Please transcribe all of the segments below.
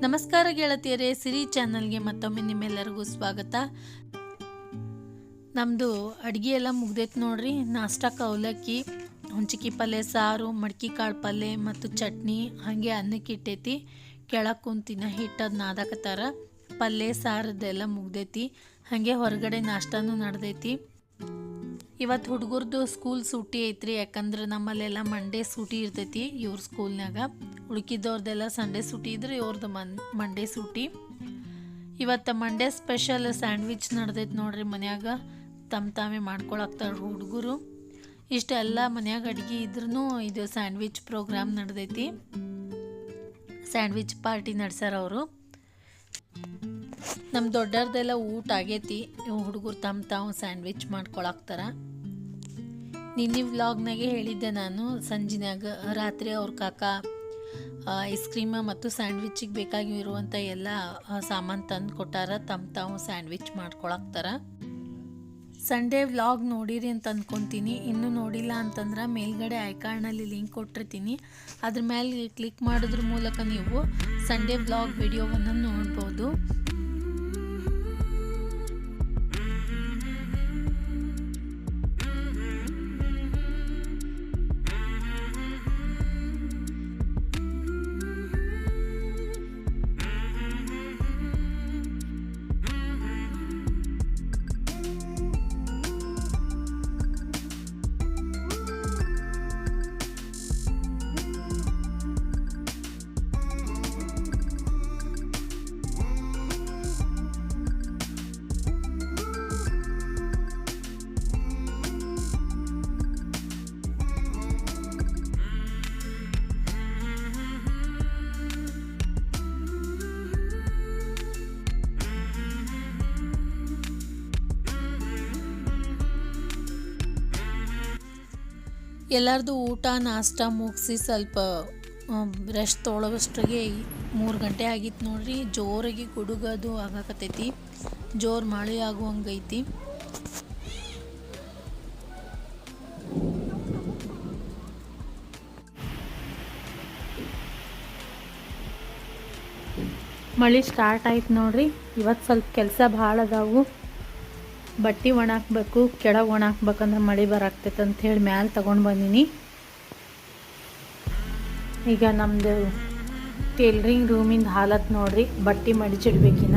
ನಮಸ್ಕಾರ ಗೆಳತಿಯರೇ, ಸಿರಿ ಚಾನಲ್ಗೆ ಮತ್ತೊಮ್ಮೆ ನಿಮ್ಮೆಲ್ಲರಿಗೂ ಸ್ವಾಗತ. ನಮ್ಮದು ಅಡುಗೆ ಎಲ್ಲ ಮುಗ್ದೈತೆ ನೋಡ್ರಿ. ನಾಷ್ಟಕ್ಕೆ ಅವಲಕ್ಕಿ, ಹುಂಚಿಕೆ ಪಲ್ಯ, ಸಾರು, ಮಡ್ಕಿ ಕಾಳು ಪಲ್ಯ ಮತ್ತು ಚಟ್ನಿ ಹಾಗೆ ಅನ್ನಕ್ಕೆ ಇಟ್ಟೈತಿ. ಕೆಳಗೆ ಕುಂತಿನ ಹಿಟ್ಟದು ನಾದಕತ್ತಾರ. ಪಲ್ಯ ಸಾರದೆಲ್ಲ ಮುಗ್ದೈತಿ. ಹಾಗೆ ಹೊರಗಡೆ ನಾಷ್ಟನೂ ನಡೆದೈತಿ. ಇವತ್ತು ಹುಡುಗರದು ಸ್ಕೂಲ್ ಸೂಟಿ ಐತ್ರಿ. ಯಾಕಂದ್ರೆ ನಮ್ಮಲ್ಲೆಲ್ಲ ಮಂಡೇ ಸೂಟಿ ಇರ್ತೈತಿ ಇವ್ರ ಸ್ಕೂಲ್ನಾಗ. ಉಳ್ಕಿದವ್ರದ್ದೆಲ್ಲ ಸಂಡೇ ಸೂಟಿ ಇದ್ರೆ ಇವ್ರದ್ದು ಮಂಡೇ ಸೂಟಿ. ಇವತ್ತು ಮಂಡೇ ಸ್ಪೆಷಲ್ ಸ್ಯಾಂಡ್ವಿಚ್ ನಡೆದೈತಿ ನೋಡ್ರಿ. ಮನ್ಯಾಗ ತಾವೇ ಮಾಡ್ಕೊಳಕ್ತಾರೆ ಹುಡುಗರು. ಇಷ್ಟೆಲ್ಲ ಮನ್ಯಾಗ ಅಡುಗೆ ಇದ್ರೂ ಇದು ಸ್ಯಾಂಡ್ವಿಚ್ ಪ್ರೋಗ್ರಾಮ್ ನಡೆದೈತಿ. ಸ್ಯಾಂಡ್ವಿಚ್ ಪಾರ್ಟಿ ನಡೆಸ್ಯಾರ ಅವರು. ನಮ್ಮ ದೊಡ್ಡವ್ರದ್ದೆಲ್ಲ ಊಟ ಆಗೈತಿ. ಹುಡುಗರು ತಾವು ಸ್ಯಾಂಡ್ವಿಚ್ ಮಾಡ್ಕೊಳಕ್ತಾರ. ನಿನ್ನೆ ವ್ಲಾಗ್ನಾಗೆ ಹೇಳಿದ್ದೆ ನಾನು. ಸಂಜಿನಾಗ ರಾತ್ರಿ ಅವ್ರ ಕಾಕ ಐಸ್ ಕ್ರೀಮ್ ಮತ್ತು ಸ್ಯಾಂಡ್ವಿಚ್ಚಿಗೆ ಬೇಕಾಗಿರುವಂಥ ಎಲ್ಲ ಸಾಮಾನು ತಂದು ಕೊಟ್ಟಾರ. ತಾವು ಸ್ಯಾಂಡ್ವಿಚ್ ಮಾಡ್ಕೊಳಕ್ತಾರ. ಸಂಡೇ ವ್ಲಾಗ್ ನೋಡಿರಿ ಅಂತ ಅಂದ್ಕೊತೀನಿ. ಇನ್ನೂ ನೋಡಿಲ್ಲ ಅಂತಂದ್ರೆ ಮೇಲ್ಗಡೆ ಐಕಾರ್ಡ್ನಲ್ಲಿ ಲಿಂಕ್ ಕೊಟ್ಟಿರ್ತೀನಿ. ಅದ್ರ ಮೇಲೆ ಕ್ಲಿಕ್ ಮಾಡೋದ್ರ ಮೂಲಕ ನೀವು ಸಂಡೇ ವ್ಲಾಗ್ ವಿಡಿಯೋವನ್ನು ನೋಡ್ಬೋದು. ಎಲ್ಲರದು ಊಟ ನಾಷ್ಟ ಮುಗಿಸಿ ಸ್ವಲ್ಪ ರೆಸ್ಟ್ ತೊಗೊಳೋಷ್ಟರಿಗೆ 3 ಗಂಟೆ ಆಗಿತ್ತು ನೋಡ್ರಿ. ಜೋರಾಗಿ ಗುಡುಗದು ಆಗಾಕತ್ತೈತಿ. ಜೋರು ಮಳೆ ಆಗುವಂಗೈತಿ. ಮಳೆ ಸ್ಟಾರ್ಟ್ ಆಯ್ತು ನೋಡ್ರಿ. ಇವತ್ತು ಸ್ವಲ್ಪ ಕೆಲಸ ಭಾಳ ಅದಾವು. ಬಟ್ಟೆ ಒಣಾಕ್ಬೇಕು, ಕೆಳಗೆ ಒಣಾಕ್ಬೇಕಂದ್ರೆ ಮಳೆ ಬರಾಕ್ತೈತೆ ಅಂಥೇಳಿ ಮ್ಯಾಲೆ ತೊಗೊಂಡು ಬಂದೀನಿ. ಈಗ ನಮ್ಮದು ಟೇಲರಿಂಗ್ ರೂಮಿಂದ ಹಾಲತ್ ನೋಡ್ರಿ. ಬಟ್ಟೆ ಮಡಿಚಿಡ್ಬೇಕಿನ.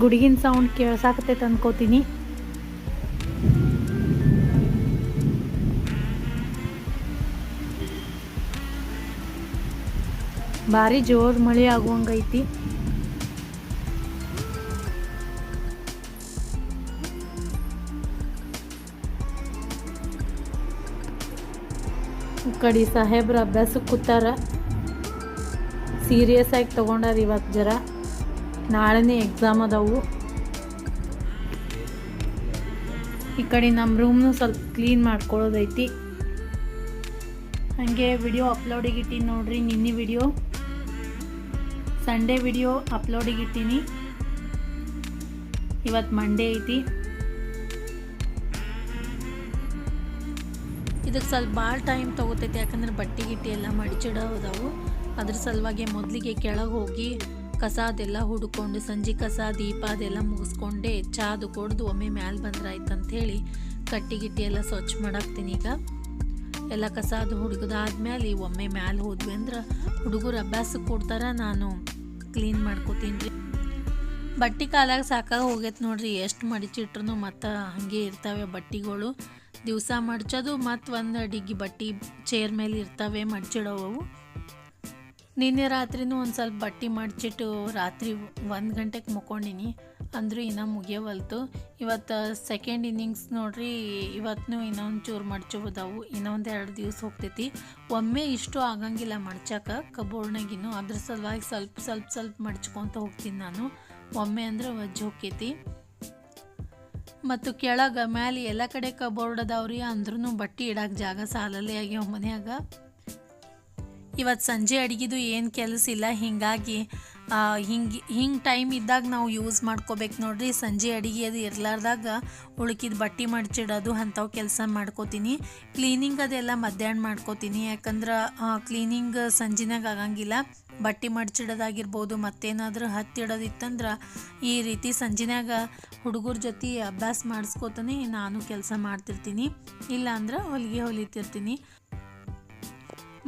ಗುಡುಗಿನ ಸೌಂಡ್ ಕೇಳ್ಸಾಕತ್ತೈತೆ ಅನ್ಕೋತೀನಿ. ಭಾರಿ ಜೋರು ಮಳೆ ಆಗುವಂಗೈತಿ. ಈ ಕಡೆ ಸಾಹೇಬ್ರ ಅಭ್ಯಾಸಕ್ಕೆ ಕೂತಾರ. ಸೀರಿಯಸ್ ಆಗಿ ತೊಗೊಂಡಾರ ಇವತ್ತು ಜರ. ನಾಳೆನೇ ಎಕ್ಸಾಮ್ ಅದಾವು. ಈ ಕಡೆ ನಮ್ಮ ರೂಮ್ನು ಸ್ವಲ್ಪ ಕ್ಲೀನ್ ಮಾಡ್ಕೊಳ್ಳೋದೈತಿ. ಹಾಗೆ ವಿಡಿಯೋ ಅಪ್ಲೋಡಿಗೆ ಇಟ್ಟೀನಿ ನೋಡ್ರಿ. ನಿನ್ನೆ ವಿಡಿಯೋ ಸಂಡೇ ವಿಡಿಯೋ ಅಪ್ಲೋಡಿಗೆ ಇಟ್ಟೀನಿ. ಇವತ್ತು ಮಂಡೇ ಐತಿ. ಇದಕ್ಕೆ ಸ್ವಲ್ಪ ಭಾಳ ಟೈಮ್ ತೊಗೋತೈತಿ. ಯಾಕಂದ್ರೆ ಬಟ್ಟೆ ಗಿಟ್ಟಿ ಎಲ್ಲ ಮಡಿಚಿಡೋದಾವು. ಅದ್ರ ಸಲುವಾಗಿ ಮೊದಲಿಗೆ ಕೆಳಗೆ ಹೋಗಿ ಕಸ ಅದೆಲ್ಲ ಹುಡ್ಕೊಂಡು ಸಂಜೆ ಕಸ ದೀಪ ಅದೆಲ್ಲ ಮುಗಿಸ್ಕೊಂಡೆ ಚಾದು ಕೊಡ್ದು ಒಮ್ಮೆ ಮ್ಯಾಲೆ ಬಂದ್ರೆ ಆಯ್ತು ಅಂಥೇಳಿ ಕಟ್ಟಿ ಗಿಟ್ಟಿ ಎಲ್ಲ ಸ್ವಚ್ಛ ಮಾಡಾಕ್ತೀನಿ. ಈಗ ಎಲ್ಲ ಕಸ ಅದು ಹುಡುಗದಾದ್ಮೇಲೆ ಒಮ್ಮೆ ಮ್ಯಾಲೆ ಹೋದ್ವಿ ಅಂದ್ರೆ ಹುಡುಗರು ಅಭ್ಯಾಸಕ್ಕೆ ಕೊಡ್ತಾರ. ನಾನು ಕ್ಲೀನ್ ಮಾಡ್ಕೋತೀನಿ ರೀ. ಬಟ್ಟೆ ಕಾಲಾಗ ಸಾಕಾಗ ಹೋಗೈತೆ ನೋಡ್ರಿ. ಎಷ್ಟು ಮಡಿಚಿಟ್ರು ಮತ್ತು ಹಾಗೆ ಇರ್ತವೆ ಬಟ್ಟೆಗಳು. ದಿವಸ ಮಡ್ಚೋದು ಮತ್ತು ಒಂದು ಡಿಗ್ಗಿ ಬಟ್ಟೆ ಚೇರ್ ಮೇಲೆ ಇರ್ತವೆ ಮಡ್ಚಿಡೋವು. ನಿನ್ನೆ ರಾತ್ರಿನೂ ಒಂದು ಸ್ವಲ್ಪ ಬಟ್ಟೆ ಮಡ್ಚಿಟ್ಟು ರಾತ್ರಿ 1 ಗಂಟೆಗೆ ಮುಕ್ಕೊಂಡಿನಿ. ಅಂದರೂ ಇನ್ನೂ ಮುಗಿಯವಲ್ತು. ಇವತ್ತು ಸೆಕೆಂಡ್ ಇನ್ನಿಂಗ್ಸ್ ನೋಡ್ರಿ. ಇವತ್ತು ಇನ್ನೊಂದು ಚೂರು ಮಡ್ಚೋಬೋದಾವು. ಇನ್ನೊಂದು 2 ದಿವಸ ಹೋಗ್ತೈತಿ. ಒಮ್ಮೆ ಇಷ್ಟು ಆಗಂಗಿಲ್ಲ ಮಡ್ಚಾಕ ಕಬೋರ್ಡ್ನಾಗಿನ್ನು. ಅದ್ರ ಸಲುವಾಗಿ ಸ್ವಲ್ಪ ಮಡ್ಚ್ಕೊತ ಹೋಗ್ತೀನಿ ನಾನು. ಒಮ್ಮೆ ಅಂದ್ರೆ ವಜ್ಜೆ ಹೋಗ್ತೈತಿ. ಮತ್ತು ಕೆಳಗೆ ಮ್ಯಾಲೆ ಎಲ್ಲ ಕಡೆ ಕಬೋರ್ಡ್ ಅದಾವ್ರಿ. ಅಂದ್ರೂ ಬಟ್ಟೆ ಇಡಕ್ಕೆ ಜಾಗ ಸಾಲಲ್ಲೇ ಆಗ್ಯಾವ ಮನ್ಯಾಗ. ಇವತ್ತು ಸಂಜೆ ಅಡುಗೆದು ಏನು ಕೆಲಸ ಇಲ್ಲ. ಹೀಗಾಗಿ ಹಿಂಗೆ ಟೈಮ್ ಇದ್ದಾಗ ನಾವು ಯೂಸ್ ಮಾಡ್ಕೋಬೇಕು ನೋಡ್ರಿ. ಸಂಜೆ ಅಡುಗೆ ಅದು ಇರ್ಲಾರ್ದಾಗ ಉಳ್ಕಿದ ಬಟ್ಟೆ ಮಡ್ಚಿಡೋದು ಅಂಥವು ಕೆಲಸ ಮಾಡ್ಕೋತೀನಿ. ಕ್ಲೀನಿಂಗ್ ಅದೆಲ್ಲ ಮಧ್ಯಾಹ್ನ ಮಾಡ್ಕೋತೀನಿ, ಯಾಕಂದ್ರೆ ಕ್ಲೀನಿಂಗ್ ಸಂಜಿನಾಗ ಆಗಂಗಿಲ್ಲ. ಬಟ್ಟೆ ಮಡ್ಚಿಡೋದಾಗಿರ್ಬೋದು, ಮತ್ತೇನಾದರೂ ಹತ್ತಿಡೋದಿತ್ತಂದ್ರೆ ಈ ರೀತಿ ಸಂಜಿನಾಗ ಹುಡುಗರ ಜೊತೆ ಅಭ್ಯಾಸ ಮಾಡಿಸ್ಕೋತಾನೆ ನಾನು ಕೆಲಸ ಮಾಡ್ತಿರ್ತೀನಿ, ಇಲ್ಲಾಂದ್ರೆ ಹೊಲಿಗೆ ಹೊಲಿತಿರ್ತೀನಿ.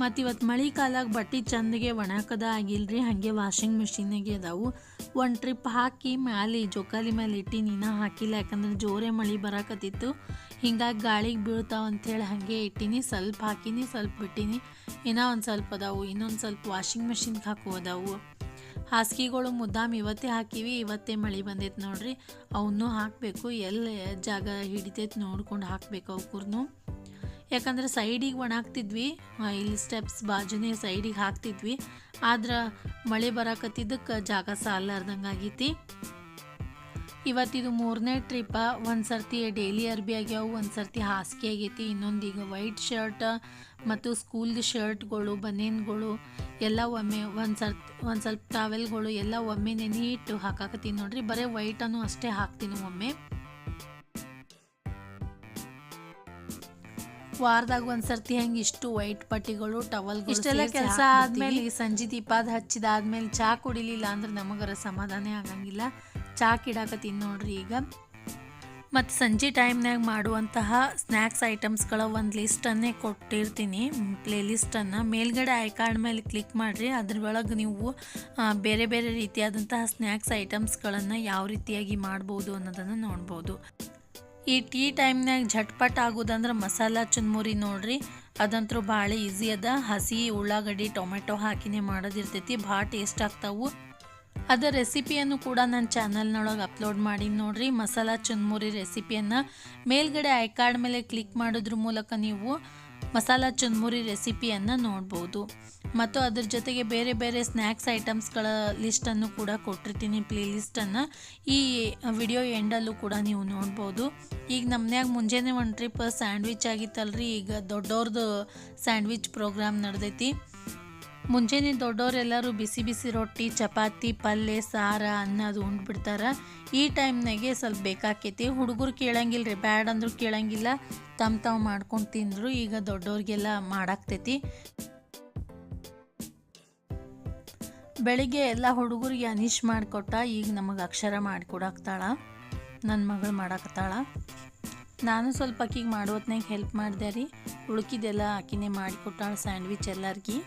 ಮತ್ತು ಇವತ್ತು ಮಳೆಗಾಲಾಗ ಬಟ್ಟೆ ಚಂದಗೆ ಒಣಕದ ಆಗಿಲ್ರಿ, ಹಾಗೆ ವಾಷಿಂಗ್ ಮಿಷಿನಾಗೆ ಅದಾವು. ಒಂದು ಟ್ರಿಪ್ ಹಾಕಿ ಮ್ಯಾಲೆ ಜೋಕಾಲಿ ಮೇಲೆ ಇಟ್ಟಿನಿ, ಇನ್ನೂ ಹಾಕಿಲ್ಲ, ಯಾಕಂದ್ರೆ ಜೋರೇ ಮಳೆ ಬರಾಕತ್ತಿತ್ತು. ಹಿಂಗಾಗಿ ಗಾಳಿಗೆ ಬೀಳ್ತಾವ ಅಂಥೇಳಿ ಹಾಗೆ ಇಟ್ಟೀನಿ. ಸ್ವಲ್ಪ ಹಾಕಿನಿ, ಸ್ವಲ್ಪ ಬಿಟ್ಟೀನಿ, ಇನ್ನೂ ಒಂದು ಸ್ವಲ್ಪ ಅದಾವು. ಇನ್ನೊಂದು ಸ್ವಲ್ಪ ವಾಷಿಂಗ್ ಮಿಷಿನ್ಗೆ ಹಾಕುವುದಾವು. ಹಾಸಿಗೆಗಳು ಮುದ್ದಾಮ್ ಇವತ್ತೇ ಹಾಕಿವಿ, ಇವತ್ತೇ ಮಳೆ ಬಂದೈತೆ ನೋಡ್ರಿ. ಅವನ್ನೂ ಹಾಕಬೇಕು, ಎಲ್ಲಿ ಜಾಗ ಹಿಡಿತೈತೆ ನೋಡ್ಕೊಂಡು ಹಾಕಬೇಕು ಅವಕ್ಕೂರ್ನು. ಯಾಕಂದ್ರೆ ಸೈಡಿಗೆ ಒಣಾಕ್ತಿದ್ವಿ, ಇಲ್ಲಿ ಸ್ಟೆಪ್ಸ್ ಬಾಜುನೇ ಸೈಡಿಗೆ ಹಾಕ್ತಿದ್ವಿ, ಆದ್ರೆ ಮಳೆ ಬರಾಕತ್ತಿದ್ದಕ್ಕೆ ಜಾಗ ಸಾಲಾರ್ದಂಗೆ ಆಗೈತಿ. ಇವತ್ತಿದು 3ನೇ ಟ್ರಿಪ್ಪ. ಒಂದು ಸರ್ತಿ ಡೈಲಿ ಅರ್ಬಿ ಆಗ್ಯಾವು, ಒಂದು ಸರ್ತಿ ಹಾಸಿಗೆ ಆಗೈತಿ, ಇನ್ನೊಂದು ಈಗ ವೈಟ್ ಶರ್ಟ್ ಮತ್ತು ಸ್ಕೂಲ್ದು ಶರ್ಟ್ಗಳು, ಬನೇನ್ಗಳು ಎಲ್ಲ ಒಮ್ಮೆ ಒಂದು ಸ್ವಲ್ಪ ಟಾವೆಲ್ಗಳು ಎಲ್ಲ ಒಮ್ಮೆ ನೆನೆ ಇಟ್ಟು ಹಾಕಾಕತ್ತೀನಿ ನೋಡ್ರಿ. ಬರೀ ವೈಟನ್ನು ಅಷ್ಟೇ ಹಾಕ್ತೀನಿ ಒಮ್ಮೆ. ವಾರದಾಗ ಒಂದು ಸರ್ತಿ ಹೆಂಗೆ ಇಷ್ಟು ವೈಟ್ ಪಟ್ಟಿಗಳು, ಟವಲ್ಗಳು ಇಷ್ಟೆಲ್ಲ ಕೆಲಸ ಆದಮೇಲೆ ಸಂಜೆ ದೀಪಾದ ಹಚ್ಚಿದಾದ್ಮೇಲೆ ಚಹಾ ಕುಡಿಲಿಲ್ಲ ಅಂದ್ರೆ ನಮಗರ ಸಮಾಧಾನ ಆಗಂಗಿಲ್ಲ. ಚಹಾ ಕಿಡಾಕತ್ತೀನಿ ನೋಡ್ರಿ ಈಗ. ಮತ್ತು ಸಂಜೆ ಟೈಮ್ನಾಗ ಮಾಡುವಂತಹ ಸ್ನ್ಯಾಕ್ಸ್ ಐಟಮ್ಸ್ಗಳ ಒಂದು ಲಿಸ್ಟನ್ನೇ ಕೊಟ್ಟಿರ್ತೀನಿ, ಪ್ಲೇ ಲಿಸ್ಟನ್ನು. ಮೇಲ್ಗಡೆ ಐಕಾರ್ಡ್ ಮೇಲೆ ಕ್ಲಿಕ್ ಮಾಡಿರಿ, ಅದ್ರೊಳಗೆ ನೀವು ಬೇರೆ ಬೇರೆ ರೀತಿಯಾದಂತಹ ಸ್ನ್ಯಾಕ್ಸ್ ಐಟಮ್ಸ್ಗಳನ್ನು ಯಾವ ರೀತಿಯಾಗಿ ಮಾಡ್ಬೋದು ಅನ್ನೋದನ್ನು ನೋಡ್ಬೋದು. ಈ ಟೀ ಟೈಮ್ನಾಗ ಝಟ್ಪಟ್ ಆಗೋದಂದ್ರೆ ಮಸಾಲ ಚುನ್ಮುರಿ ನೋಡ್ರಿ, ಅದಂತರೂ ಭಾಳ ಈಸಿ ಅದ. ಹಸಿ ಉಳ್ಳಾಗಡ್ಡಿ ಟೊಮೆಟೊ ಹಾಕಿನೇ ಮಾಡೋದಿರ್ತೈತಿ, ಭಾಳ ಟೇಸ್ಟ್ ಆಗ್ತಾವು. ಅದರ ರೆಸಿಪಿಯನ್ನು ಕೂಡ ನನ್ನ ಚಾನಲ್ನೊಳಗೆ ಅಪ್ಲೋಡ್ ಮಾಡಿ ನೋಡ್ರಿ. ಮಸಾಲ ಚುನ್ಮುರಿ ರೆಸಿಪಿಯನ್ನು ಮೇಲ್ಗಡೆ ಐಕಾರ್ಡ್ ಮೇಲೆ ಕ್ಲಿಕ್ ಮಾಡೋದ್ರ ಮೂಲಕ ನೀವು ಮಸಾಲ ಚುನ್ಮುರಿ ರೆಸಿಪಿಯನ್ನು ನೋಡ್ಬೋದು. ಮತ್ತು ಅದ್ರ ಜೊತೆಗೆ ಬೇರೆ ಬೇರೆ ಸ್ನ್ಯಾಕ್ಸ್ ಐಟಮ್ಸ್ಗಳ ಲಿಸ್ಟನ್ನು ಕೂಡ ಕೊಟ್ಟಿರ್ತೀನಿ, ಪ್ಲೇ ಲಿಸ್ಟನ್ನು. ಈ ವಿಡಿಯೋ ಎಂಡಲ್ಲೂ ಕೂಡ ನೀವು ನೋಡ್ಬೋದು. ಈಗ ನಮ್ಮನ್ಯಾಗ ಮುಂಜಾನೆ ಒಂದು ಟ್ರಿಪ್ ಸ್ಯಾಂಡ್ವಿಚ್ ಆಗಿತ್ತಲ್ರಿ, ಈಗ ದೊಡ್ಡವ್ರದ್ದು ಸ್ಯಾಂಡ್ವಿಚ್ ಪ್ರೋಗ್ರಾಮ್ ನಡೆದೈತಿ. ಮುಂಜಾನೆ ದೊಡ್ಡವರೆಲ್ಲರೂ ಬಿಸಿ ಬಿಸಿ ರೊಟ್ಟಿ, ಚಪಾತಿ, ಪಲ್ಯ, ಸಾರ, ಅನ್ನ ಅದು ಉಂಡ್ಬಿಡ್ತಾರೆ. ಈ ಟೈಮ್ನಾಗೆ ಸ್ವಲ್ಪ ಬೇಕಾಕೈತಿ. ಹುಡುಗರು ಕೇಳಂಗಿಲ್ಲ ರೀ, ಬ್ಯಾಡ್ ಅಂದರೂ ಕೇಳಂಗಿಲ್ಲ, ತಾವು ಮಾಡ್ಕೊಂಡು ತಿಂದರು. ಈಗ ದೊಡ್ಡವ್ರಿಗೆಲ್ಲ ಮಾಡಾಕ್ತೈತಿ. ಬೆಳಿಗ್ಗೆ ಎಲ್ಲ ಹುಡುಗರಿಗೆ ಅನೀಶ್ ಮಾಡಿಕೊಟ್ಟ, ಈಗ ನಮಗೆ ಅಕ್ಷರ ಮಾಡಿಕೊಡಾಕ್ತಾಳ, ನನ್ನ ಮಗಳು ಮಾಡಾಕತ್ತಾಳ. ನಾನು ಸ್ವಲ್ಪ ಆಕಿಗೆ ಮಾಡೋತ್ನಾಗ ಹೆಲ್ಪ್ ಮಾಡಿದೆ ರೀ. ಉಳ್ಕಿದೆಲ್ಲ ಆಕಿನೇ ಮಾಡಿಕೊಟ್ಟಾಳ ಸ್ಯಾಂಡ್ವಿಚ್ ಎಲ್ಲರಿಗೆ.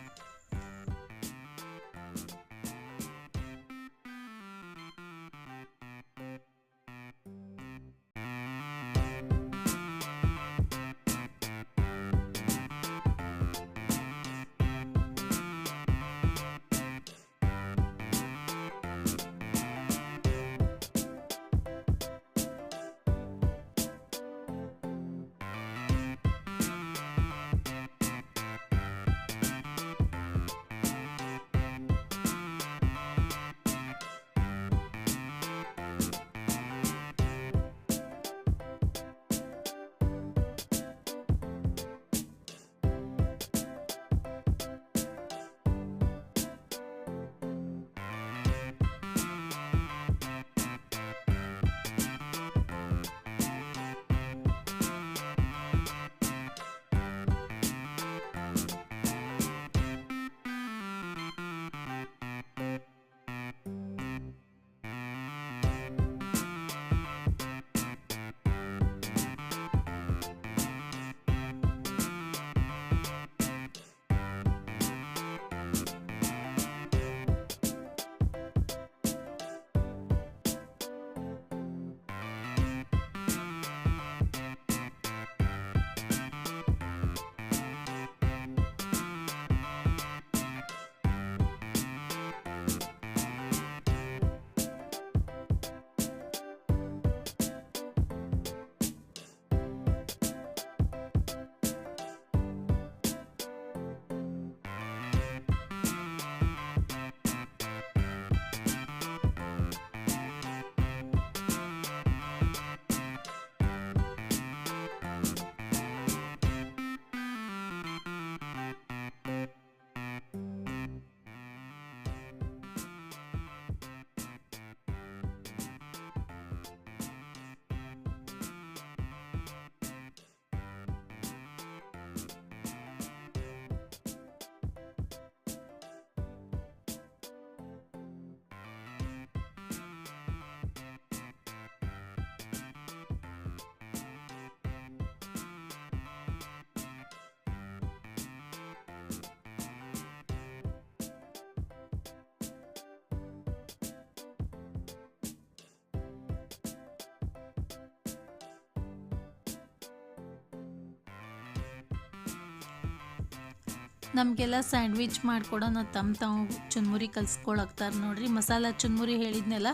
ನಮಗೆಲ್ಲ ಸ್ಯಾಂಡ್ವಿಚ್ ಮಾಡಿಕೊಡೋಣ ತಾವು ಚುನ್ಮುರಿ ಕಲಿಸ್ಕೊಳಕ್ತಾರೆ ನೋಡ್ರಿ. ಮಸಾಲ ಚುನ್ಮುರಿ ಹೇಳಿದ್ನೆಲ್ಲ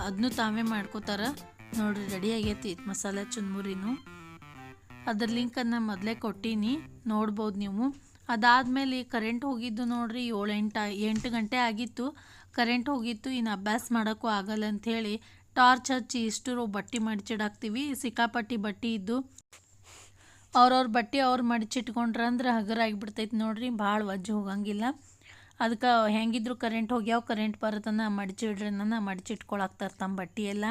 ಅದನ್ನು ತಾವೇ ಮಾಡ್ಕೋತಾರೆ ನೋಡ್ರಿ. ರೆಡಿ ಆಗೈತಿ ಮಸಾಲ ಚುನ್ಮುರಿನೂ. ಅದ್ರ ಲಿಂಕನ್ನು ಮೊದಲೇ ಕೊಟ್ಟೀನಿ, ನೋಡ್ಬೋದು ನೀವು. ಅದಾದಮೇಲೆ ಕರೆಂಟ್ ಹೋಗಿದ್ದು ನೋಡ್ರಿ. 7-8 ಗಂಟೆ ಆಗಿತ್ತು, ಕರೆಂಟ್ ಹೋಗಿತ್ತು. ಇನ್ನು ಅಭ್ಯಾಸ ಮಾಡೋಕ್ಕೂ ಆಗಲ್ಲ ಅಂಥೇಳಿ ಟಾರ್ಚ್ ಹಚ್ಚಿ ಇಷ್ಟು ಬಟ್ಟೆ ಮಡಿಚಿಡಾಕ್ತೀವಿ. ಸಿಕ್ಕಾಪಟ್ಟಿ ಬಟ್ಟೆ ಇದ್ದು ಅವ್ರವ್ರ ಬಟ್ಟೆ ಅವ್ರು ಮಡಿಚಿಟ್ಕೊಂಡ್ರಂದ್ರೆ ಹಗರ ಆಗಿಬಿಡ್ತೈತಿ ನೋಡ್ರಿ, ಭಾಳ ವಜ್ಜೆ ಹೋಗಂಗಿಲ್ಲ. ಅದಕ್ಕೆ ಹೆಂಗಿದ್ರು ಕರೆಂಟ್ ಹೋಗ್ಯಾವ, ಕರೆಂಟ್ ಬರತನ ಮಡಿಚಿಡ್ರಿ ನನ್ನ ಮಡಿಚಿಟ್ಕೊಳಕ್ತಾರೆ ತಮ್ಮ ಬಟ್ಟೆ ಎಲ್ಲ.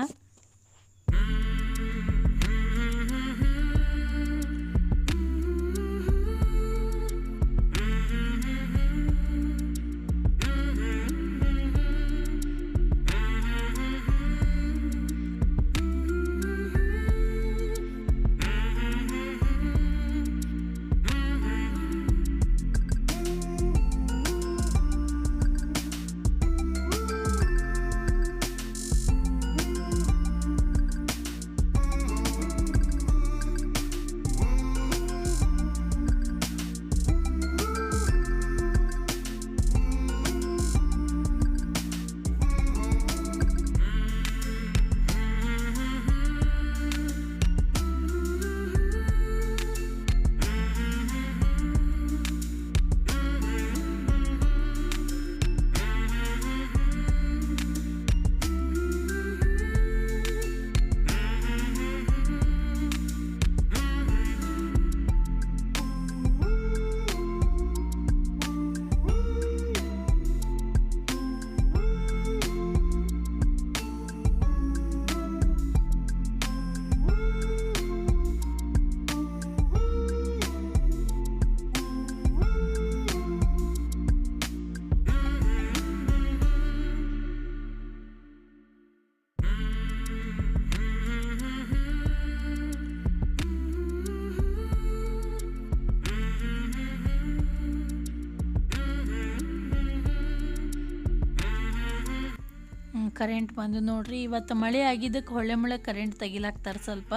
ಕರೆಂಟ್ ಬಂದು ನೋಡ್ರಿ. ಇವತ್ತು ಮಳೆ ಆಗಿದ್ದಕ್ಕೆ ಹೊಳ್ಳೆ ಕರೆಂಟ್ ತೆಗಿಲಾಕ್ತಾರೆ ಸ್ವಲ್ಪ.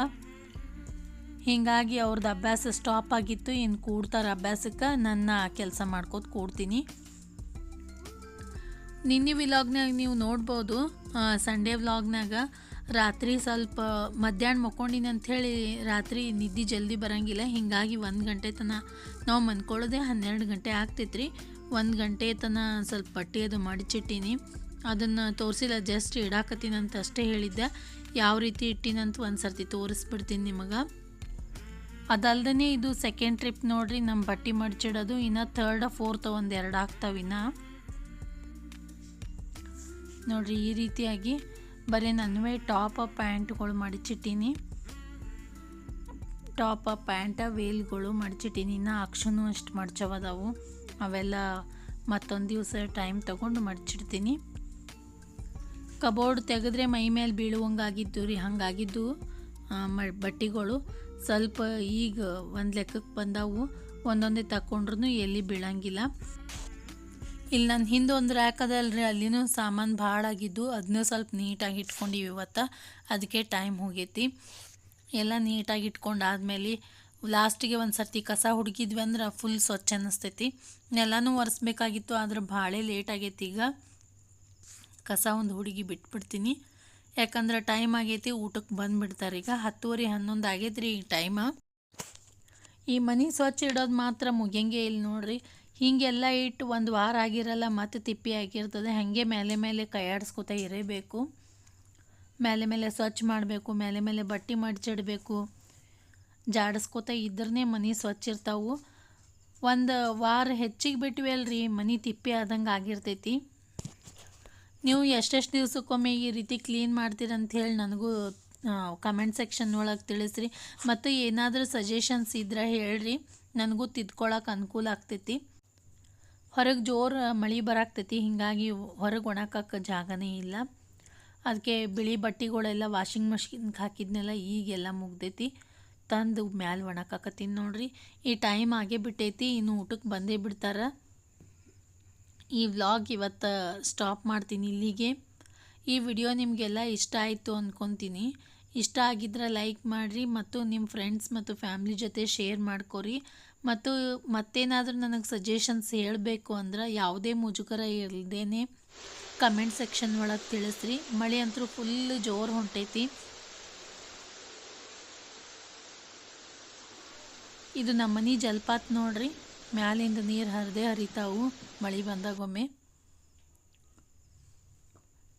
ಹೀಗಾಗಿ ಅವ್ರದ್ದು ಅಭ್ಯಾಸ ಸ್ಟಾಪ್ ಆಗಿತ್ತು. ಇನ್ನು ಕೂಡ್ತಾರೆ ಅಭ್ಯಾಸಕ್ಕೆ, ನನ್ನ ಕೆಲಸ ಮಾಡ್ಕೋತ ಕೂಡ್ತೀನಿ. ನಿನ್ನೆ ವ್ಲಾಗ್ನಾಗ ನೀವು ನೋಡ್ಬೋದು, ಸಂಡೇ ವ್ಲಾಗ್ನಾಗ ರಾತ್ರಿ ಸ್ವಲ್ಪ ಮಧ್ಯಾಹ್ನ ಮಕ್ಕೊಂಡಿನಿ ಅಂಥೇಳಿ ರಾತ್ರಿ ನಿದ್ದೆ ಜಲ್ದಿ ಬರೋಂಗಿಲ್ಲ. ಹೀಗಾಗಿ 1 ಗಂಟೆ ತನಕ ನಾವು ಮನ್ಕೊಳ್ಳೋದೆ 12 ಗಂಟೆ ಆಗ್ತೈತ್ರಿ. 1 ಗಂಟೆ ತನಕ ಸ್ವಲ್ಪ ಬಟ್ಟೆ ಅದು ಮಡಿಚಿಟ್ಟೀನಿ. ಅದನ್ನು ತೋರಿಸಿಲ್ಲ, ಜಸ್ಟ್ ಇಡಾಕತ್ತೀನಂತ ಅಷ್ಟೇ ಹೇಳಿದ್ದೆ. ಯಾವ ರೀತಿ ಇಟ್ಟಿನಂತ ಒಂದು ಸರ್ತಿ ತೋರಿಸ್ಬಿಡ್ತೀನಿ ನಿಮಗೆ. ಅದಲ್ದೇ ಇದು ಸೆಕೆಂಡ್ ಟ್ರಿಪ್ ನೋಡ್ರಿ ನಮ್ಮ ಬಟ್ಟೆ ಮಡಿಚಿಡೋದು. ಇನ್ನು 3rd 4th 1-2 ಆಗ್ತಾವಿನ್ನ ನೋಡ್ರಿ. ಈ ರೀತಿಯಾಗಿ ಬರೀ ನನ್ವೇ ಟಾಪ್ ಪ್ಯಾಂಟ್ಗಳು ಮಡಿಚಿಟ್ಟೀನಿ. ಟಾಪ್ ಪ್ಯಾಂಟ ವೇಲ್ಗಳು ಮಡಿಚಿಟ್ಟೀನಿ. ಇನ್ನು ಅಕ್ಷನೂ ಅಷ್ಟು ಮಡ್ಚವದಾವು, ಅವೆಲ್ಲ ಮತ್ತೊಂದು ದಿವಸ ಟೈಮ್ ತೊಗೊಂಡು ಮಡಿಚಿಡ್ತೀನಿ. ಕಬೋರ್ಡ್ ತೆಗೆದ್ರೆ ಮೈ ಮೇಲೆ ಬೀಳುವಂಗಾಗಿದ್ದು ರೀ, ಹಾಗಾಗಿದ್ದು ಬಟ್ಟೆಗಳು ಸ್ವಲ್ಪ ಈಗ ಒಂದು ಲೆಕ್ಕಕ್ಕೆ ಬಂದವು. ಒಂದೊಂದೇ ತಗೊಂಡ್ರು ಎಲ್ಲಿ ಬೀಳಂಗಿಲ್ಲ. ಇಲ್ಲಿ ನನ್ನ ಹಿಂದೆ ಒಂದು ರ್ಯಾಕ್ ಅದಲ್ರಿ, ಅಲ್ಲಿನೂ ಸಾಮಾನು ಭಾಳ ಆಗಿದ್ದು, ಅದನ್ನೂ ಸ್ವಲ್ಪ ನೀಟಾಗಿ ಇಟ್ಕೊಂಡಿವಿ ಇವತ್ತು. ಅದಕ್ಕೆ ಟೈಮ್ ಹೋಗೈತಿ. ಎಲ್ಲ ನೀಟಾಗಿ ಇಟ್ಕೊಂಡಾದ್ಮೇಲೆ ಲಾಸ್ಟಿಗೆ ಒಂದು ಸರ್ತಿ ಕಸ ಹುಡುಕಿದ್ವಿ ಅಂದ್ರೆ ಫುಲ್ ಸ್ವಚ್ಛ ಅನ್ನಿಸ್ತೈತಿ. ಎಲ್ಲನೂ ಒರೆಸ್ಬೇಕಾಗಿತ್ತು, ಆದ್ರೆ ಭಾಳ ಲೇಟ್ ಆಗೈತಿ. ಈಗ ಕಸ ಒಂದು ಹುಡುಗಿ ಬಿಟ್ಬಿಡ್ತೀನಿ, ಯಾಕಂದ್ರೆ ಟೈಮ್ ಆಗೈತಿ, ಊಟಕ್ಕೆ ಬಂದುಬಿಡ್ತಾರೆ. ಈಗ 10:30-11 ಆಗೈತೆ ರೀ ಈ ಟೈಮ. ಈ ಮನೆ ಸ್ವಚ್ಛ ಇಡೋದು ಮಾತ್ರ ಮುಗಿಯಂಗೆ ಇಲ್ಲ ನೋಡ್ರಿ. ಹೀಗೆಲ್ಲ ಇಟ್ಟು 1 ವಾರ ಆಗಿರಲ್ಲ, ಮತ್ತೆ ತಿಪ್ಪಿ ಆಗಿರ್ತದೆ. ಹಾಗೆ ಮೇಲೆ ಕೈಯಾಡಿಸ್ಕೊತಾ ಇರಬೇಕು. ಮೇಲೆ ಸ್ವಚ್ಛ ಮಾಡಬೇಕು, ಮೇಲೆ ಬಟ್ಟೆ ಮಡಿಚಿಡಬೇಕು. ಜಾಡಿಸ್ಕೊತಾ ಇದ್ರೇ ಮನೆ ಸ್ವಚ್ಛ ಇರ್ತಾವೆ. 1 ವಾರ ಹೆಚ್ಚಿಗೆ ಬಿಟ್ವಿ ಅಲ್ರಿ, ಮನೆ ತಿಪ್ಪಿ ಆದಂಗೆ ಆಗಿರ್ತೈತಿ. ನೀವು ಎಷ್ಟೆಷ್ಟು ದಿವ್ಸಕ್ಕೊಮ್ಮೆ ಈ ರೀತಿ ಕ್ಲೀನ್ ಮಾಡ್ತೀರಂತ ಹೇಳಿ ನನಗೂ ಕಮೆಂಟ್ ಸೆಕ್ಷನ್ ಒಳಗೆ ತಿಳಿಸ್ರಿ. ಮತ್ತು ಏನಾದರೂ ಸಜೆಷನ್ಸ್ ಇದ್ರೆ ಹೇಳ್ರಿ, ನನಗೂ ತಿದ್ಕೊಳ್ಳೋಕೆ ಅನುಕೂಲ ಆಗ್ತೈತಿ. ಹೊರಗೆ ಜೋರು ಮಳೆ ಬರಾಕ್ತೈತಿ, ಹೀಗಾಗಿ ಹೊರಗೆ ಒಣಕಕ್ಕೆ ಜಾಗನೇ ಇಲ್ಲ. ಅದಕ್ಕೆ ಬಿಳಿ ಬಟ್ಟೆಗಳೆಲ್ಲ ವಾಷಿಂಗ್ ಮಷಿನ್ಗೆ ಹಾಕಿದ್ನೆಲ್ಲ ಈಗೆಲ್ಲ ಮುಗ್ದೈತಿ. ತಂದು ಮ್ಯಾಲೆ ಒಣಕಾಕತ್ತೀನಿ ನೋಡ್ರಿ. ಈ ಟೈಮ್ ಆಗೇ ಬಿಟ್ಟೈತಿ, ಇನ್ನು ಊಟಕ್ಕೆ ಬಂದೇ ಬಿಡ್ತಾರೆ. ಈ ವ್ಲಾಗ್ ಇವತ್ತು ಸ್ಟಾಪ್ ಮಾಡ್ತೀನಿ ಇಲ್ಲಿಗೆ. ಈ ವಿಡಿಯೋ ನಿಮಗೆಲ್ಲ ಇಷ್ಟ ಆಯಿತು ಅಂದ್ಕೊತೀನಿ. ಇಷ್ಟ ಆಗಿದ್ರೆ ಲೈಕ್ ಮಾಡಿರಿ, ಮತ್ತು ನಿಮ್ಮ ಫ್ರೆಂಡ್ಸ್ ಮತ್ತು ಫ್ಯಾಮ್ಲಿ ಜೊತೆ ಶೇರ್ ಮಾಡ್ಕೊರಿ. ಮತ್ತು ಮತ್ತೇನಾದರೂ ನನಗೆ ಸಜೆಷನ್ಸ್ ಹೇಳಬೇಕು ಅಂದ್ರೆ ಯಾವುದೇ ಮುಜುಗರ ಇಲ್ಲದೇ ಕಮೆಂಟ್ ಸೆಕ್ಷನ್ ಒಳಗೆ ತಿಳಿಸ್ರಿ. ಮಳೆ ಅಂತೂ ಫುಲ್ ಜೋರು ಹೊಂಟೈತಿ. ಇದು ನಮ್ಮನೆ ಜಲಪಾತ ನೋಡ್ರಿ, ಮ್ಯಾಲಿಂದ ನೀರು ಹರಿದೇ ಹರಿತಾವು ಮಳೆ ಬಂದಾಗೊಮ್ಮೆ.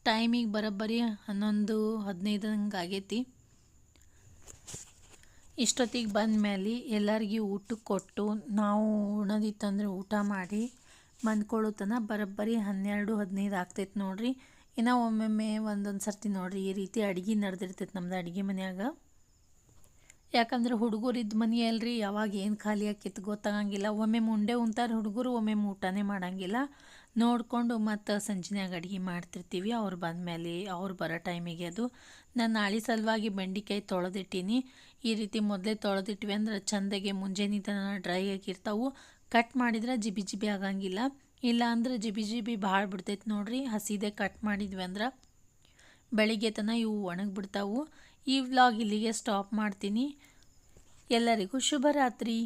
ಟೈಮಿಗೆ ಬರೋಬ್ಬರಿ 11:15 ಹಂಗೆ ಆಗೈತಿ. ಇಷ್ಟೊತ್ತಿಗೆ ಬಂದ ಮೇಲೆ ಎಲ್ಲರಿಗೂ ಊಟಕ್ಕೆ ಕೊಟ್ಟು ನಾವು ಉಣದಿತ್ತಂದ್ರೆ ಊಟ ಮಾಡಿ ಬಂದ್ಕೊಳ್ಳೋತನ ಬರೋಬ್ಬರಿ 12-15 ಆಗ್ತೈತೆ ನೋಡ್ರಿ. ಇನ್ನು ಒಮ್ಮೊಮ್ಮೆ ಒಂದೊಂದು ಸರ್ತಿ ನೋಡ್ರಿ ಈ ರೀತಿ ಅಡುಗೆ ನಡೆದಿರ್ತೈತೆ ನಮ್ದು ಅಡುಗೆ ಮನ್ಯಾಗ. ಯಾಕಂದ್ರೆ ಹುಡುಗರಿದ್ದ ಮನೆ ಅಲ್ರಿ, ಯಾವಾಗ ಏನು ಖಾಲಿ ಆಕೈತೆ ಗೊತ್ತಾಗಂಗಿಲ್ಲ. ಒಮ್ಮೆ ಮುಂಡೆ ಉಣ್ತಾರೆ ಹುಡುಗರು, ಒಮ್ಮೆ ಊಟನೇ ಮಾಡಂಗಿಲ್ಲ. ನೋಡಿಕೊಂಡು ಮತ್ತು ಸಂಜೆನಾಗ ಅಡುಗೆ ಮಾಡ್ತಿರ್ತೀವಿ ಅವ್ರು ಬಂದಮೇಲೆ, ಅವ್ರು ಬರೋ ಟೈಮಿಗೆ. ಅದು ನಾನು ನಾಳೆ ಸಲುವಾಗಿ ಬೆಂಡೆಕಾಯಿ ತೊಳೆದಿಟ್ಟೀನಿ. ಈ ರೀತಿ ಮೊದಲೇ ತೊಳೆದಿಟ್ವಿ ಅಂದ್ರೆ ಚೆಂದಾಗೆ ಮುಂಜಾನೆ ತನಕ ಡ್ರೈ ಆಗಿರ್ತಾವೆ. ಕಟ್ ಮಾಡಿದ್ರೆ ಜಿಬಿ ಜಿಬಿ ಆಗಂಗಿಲ್ಲ, ಇಲ್ಲ ಅಂದ್ರೆ ಜಿಬಿ ಜಿಬಿ ಭಾಳ ಬಿಡ್ತೈತೆ ನೋಡ್ರಿ. ಹಸಿದೆ ಕಟ್ ಮಾಡಿದ್ವಿ ಅಂದ್ರೆ ಬೆಳಿಗ್ಗೆ ತನಕ ಇವು ಒಣಗಿಬಿಡ್ತಾವು. ಈ ವ್ಲಾಗ್ ಇಲ್ಲಿಗೆ ಸ್ಟಾಪ್ ಮಾಡ್ತೀನಿ. ಎಲ್ಲರಿಗೂ ಶುಭರಾತ್ರಿ.